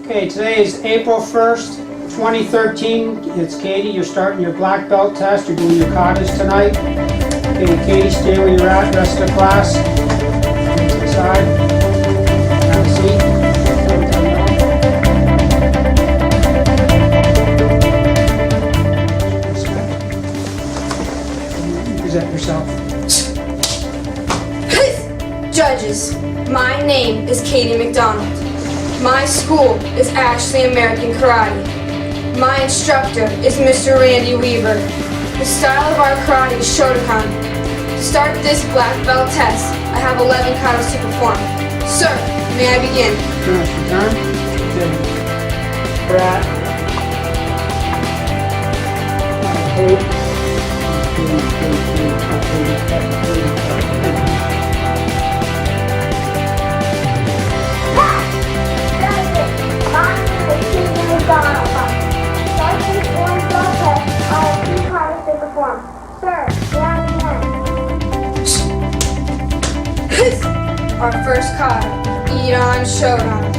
Okay, today is April 1st, 2013. It's Katie. You're starting your black belt test. You're doing your katas tonight. Okay, Katie, stay where you're at. Rest of the class. To the side. Have a seat. Present yourself. Judges, my name is Katie McDonald. My school is Ashley American Karate. My instructor is Mr. Randy Weaver. The style of our karate is Shotokan. To start this black belt test, I have 11 katas to perform. Sir, may I begin? Finish your turn. Okay. Brat. Our first kata, Iran Shodan.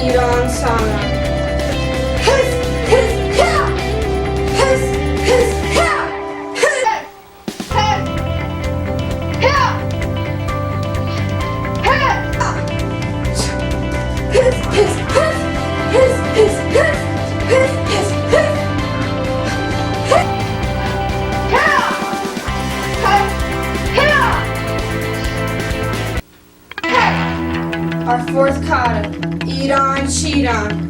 Iran Sana. Our fourth kata, Iran Shidan.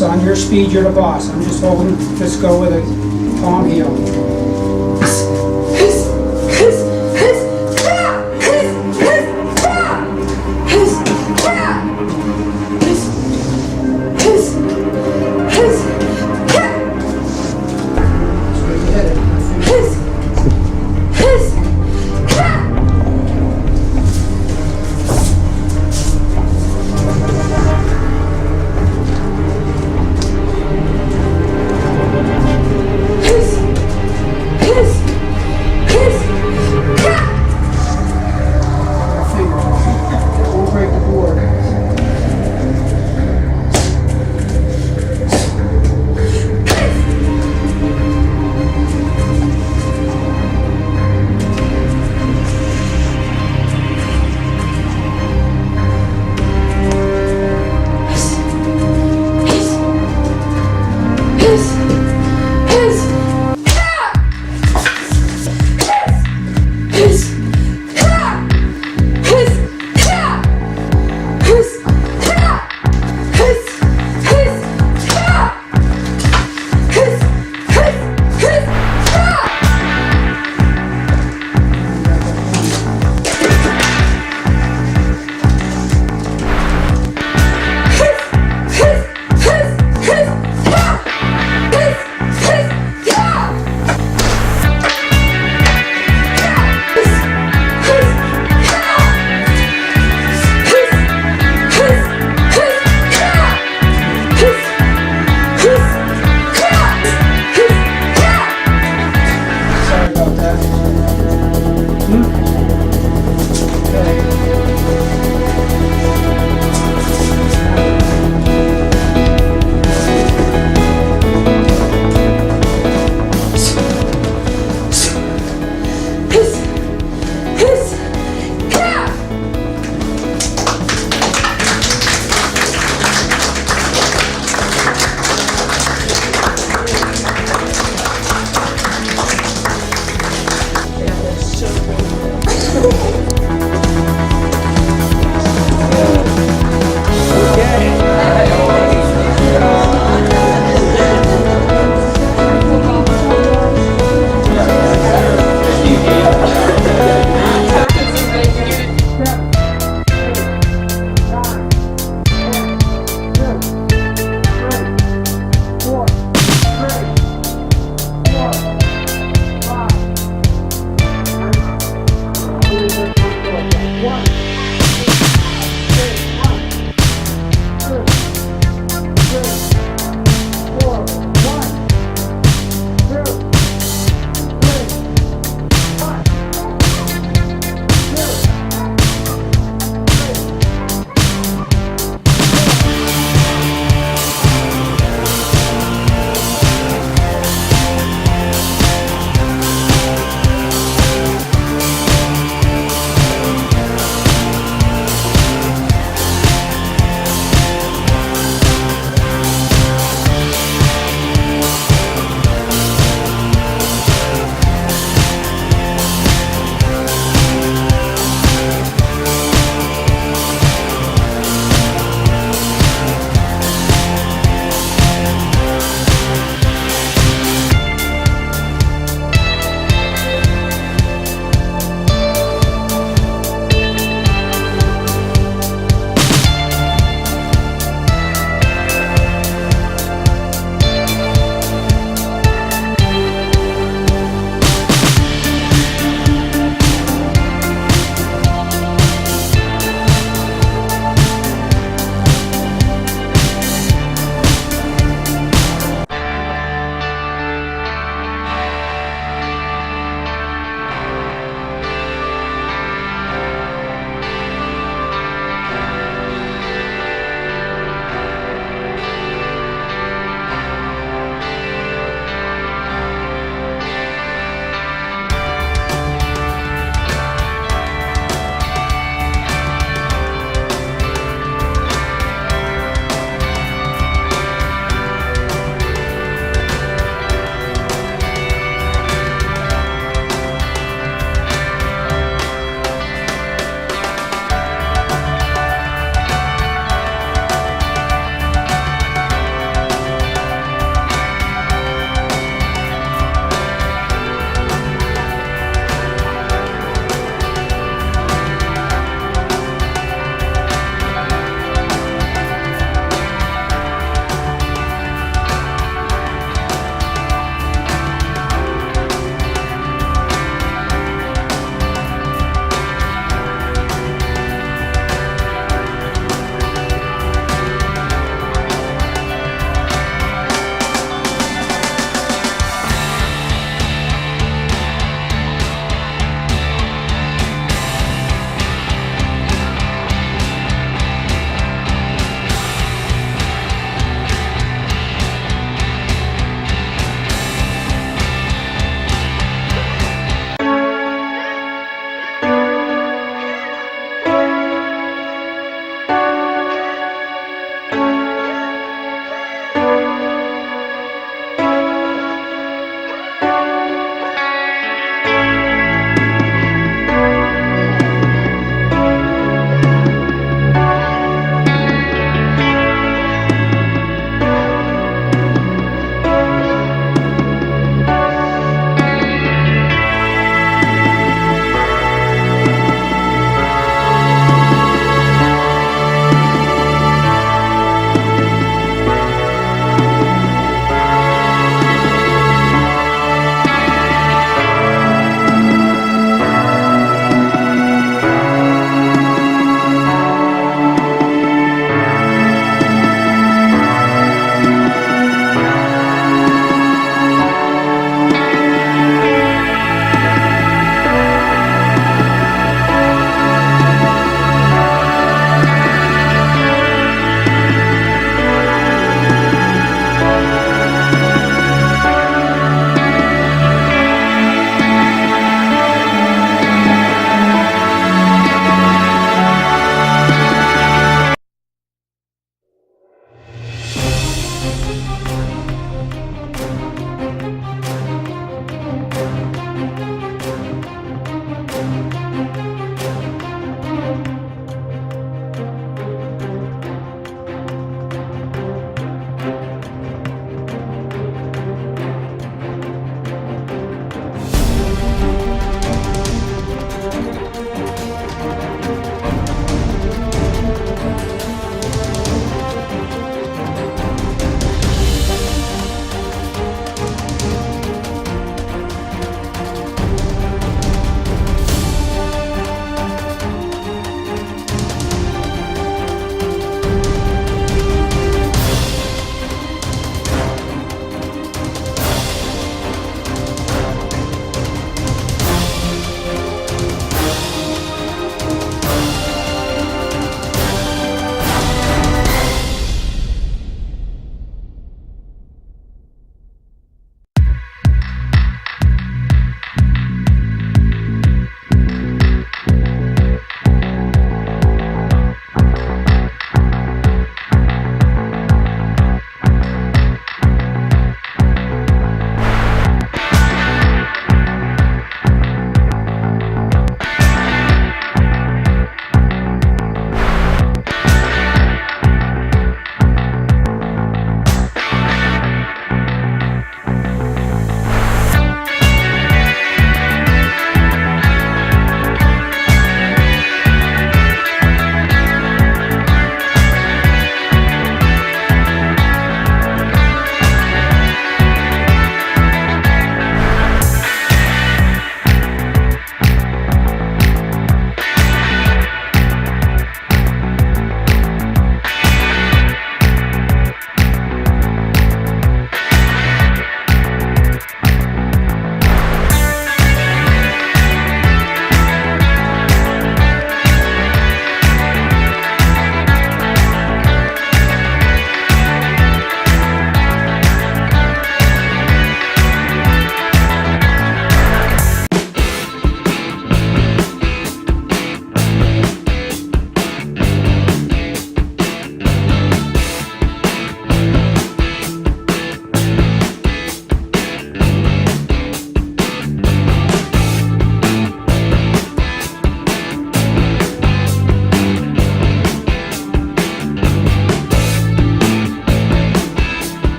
son. Your speed, you're the boss. I'm just holding. Just go with it. Palm heel.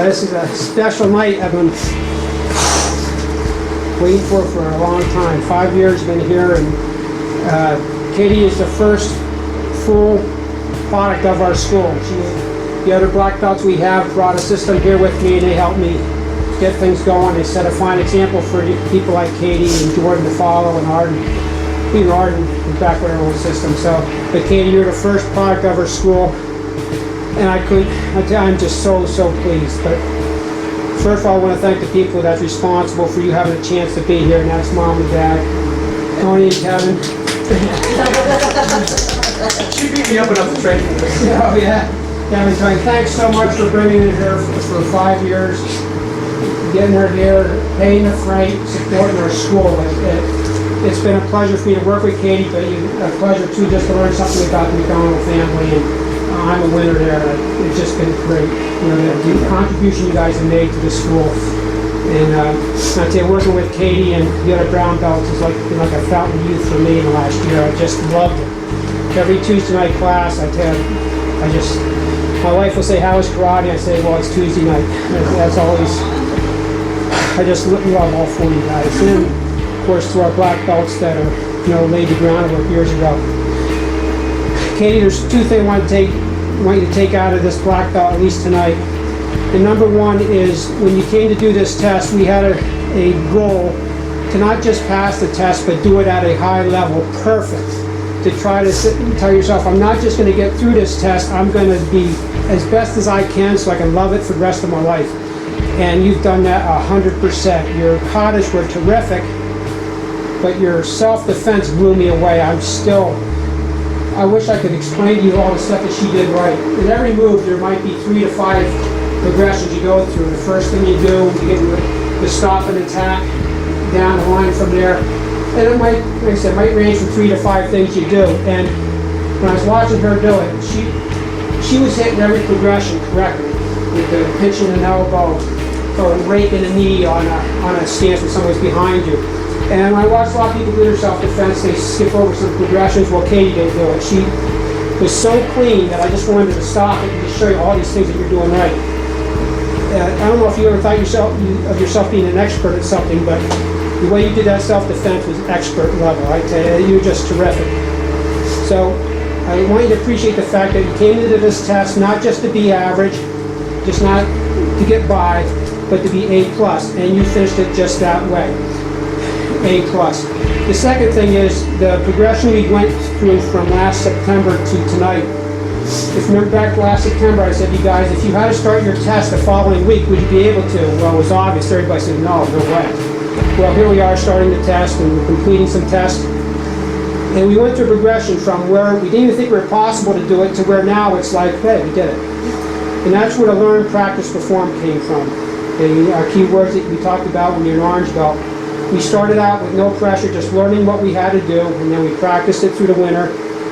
this is a special night I've been waiting for a long time. 5 years been here, and Katie is the first full product of our school. The other black belts we have brought a system here with me, and they helped me get things going. They set a fine example for people like Katie and Jordan to follow, and Arden. Even Arden is back with our own system. So, but Katie, you're the first product of our school, and I'm just so pleased. But first of all, I want to thank the people that's responsible for you having a chance to be here, and that's Mom and Dad, Tony and Kevin. She beat me up enough to train for this. Oh yeah, Kevin, Tony, thanks so much for bringing it here for 5 years, getting her here, paying the freight, supporting our school. It's been a pleasure for me to work with Katie, but a pleasure too just to learn something about the McDonald family, and I'm a winner there. It's just been great, the contribution you guys have made to the school. And I tell you, working with Katie and the other brown belts is like a fountain of youth for me in the last year. I just loved it. Every Tuesday night class, I tell you, my wife will say, "How is karate?" I say, "Well, it's Tuesday night." That's always, I just love all 4 of you guys. And of course, to our black belts that are, laid the groundwork years ago. Katie, there's 2 things I want you to take out of this black belt, at least tonight. And number 1 is, when you came to do this test, we had a goal to not just pass the test, but do it at a high level, perfect. To try to sit and tell yourself, I'm not just going to get through this test, I'm going to be as best as I can so I can love it for the rest of my life. And you've done that 100%. Your katas were terrific, but your self-defense blew me away. I wish I could explain to you all the stuff that she did right. In every move, there might be 3 to 5 progressions you go through. The first thing you do, you get the stop and attack, down the line from there. And it might, like I said, might range from 3 to 5 things you do. And when I was watching her do it, she was hitting every progression correctly. With the pinching an elbow, or raking a knee on a stance when someone's behind you. And when I watch a lot of people do their self-defense, they skip over some progressions. Well, Katie didn't do it. She was so clean that I just wanted to stop it and just show you all these things that you're doing right. I don't know if you ever thought of yourself being an expert at something, but the way you did that self-defense was expert level. I tell you, you were just terrific. So I want you to appreciate the fact that you came into this test not just to be average, just not to get by, but to be A+, and you finished it just that way. A+. The second thing is the progression we went through from last September to tonight. If you remember back last September, I said to you guys, if you had to start your test the following week, would you be able to? Well, it was obvious. Everybody said, no way. Well, here we are starting the test and we're completing some tests. And we went through progression from where we didn't even think it was possible to do it to where now it's like, hey, we did it. And that's where the learn, practice, perform came from. Our key words that we talked about when you're an orange belt. We started out with no pressure, just learning what we had to do, and then we practiced it through the winter.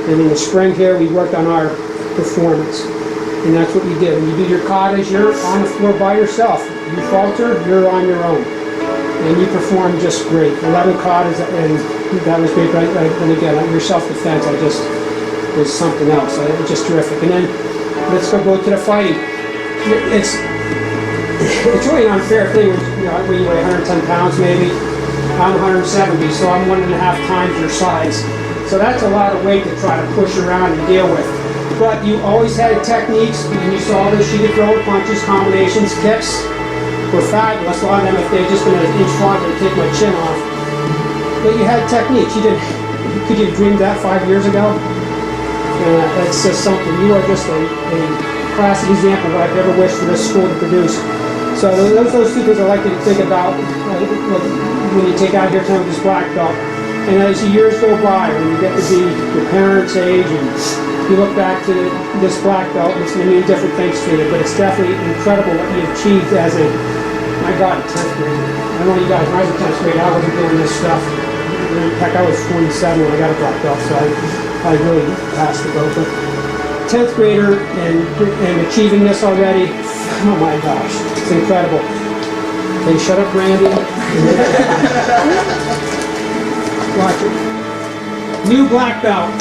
And in the spring here, we worked on our performance. And that's what we did. When you do your katas, you're on the floor by yourself. You falter, you're on your own. And you performed just great. 11 katas, and that was great. And again, your self-defense, was something else. It was just terrific. And then let's go to the fighting. It's really an unfair thing when you weigh 110 pounds maybe. I'm 170, so I'm 1.5 times your size. So that's a lot of weight to try to push around and deal with. But you always had techniques, and you saw this. She could throw punches, combinations, kicks were fabulous. A lot of them, if they'd just been an inch farther, to take my chin off. But you had techniques. Could you have dreamed that 5 years ago? It's just something. You are just a classic example of what I've ever wished for this school to produce. So those 2 things I like to think about when you take out here time with this black belt. And as the years go by, when you get to be your parents' age and you look back to this black belt, it's going to mean different things to you, but it's definitely incredible what you achieved as my God, 10th grade. I don't know you guys, when I was in 10th grade, I wasn't doing this stuff. In fact, I was 27 when I got a black belt, so I really passed the boat. But 10th grader and achieving this already, oh my gosh, it's incredible. Okay, shut up, Randy. Watch it. New black belt.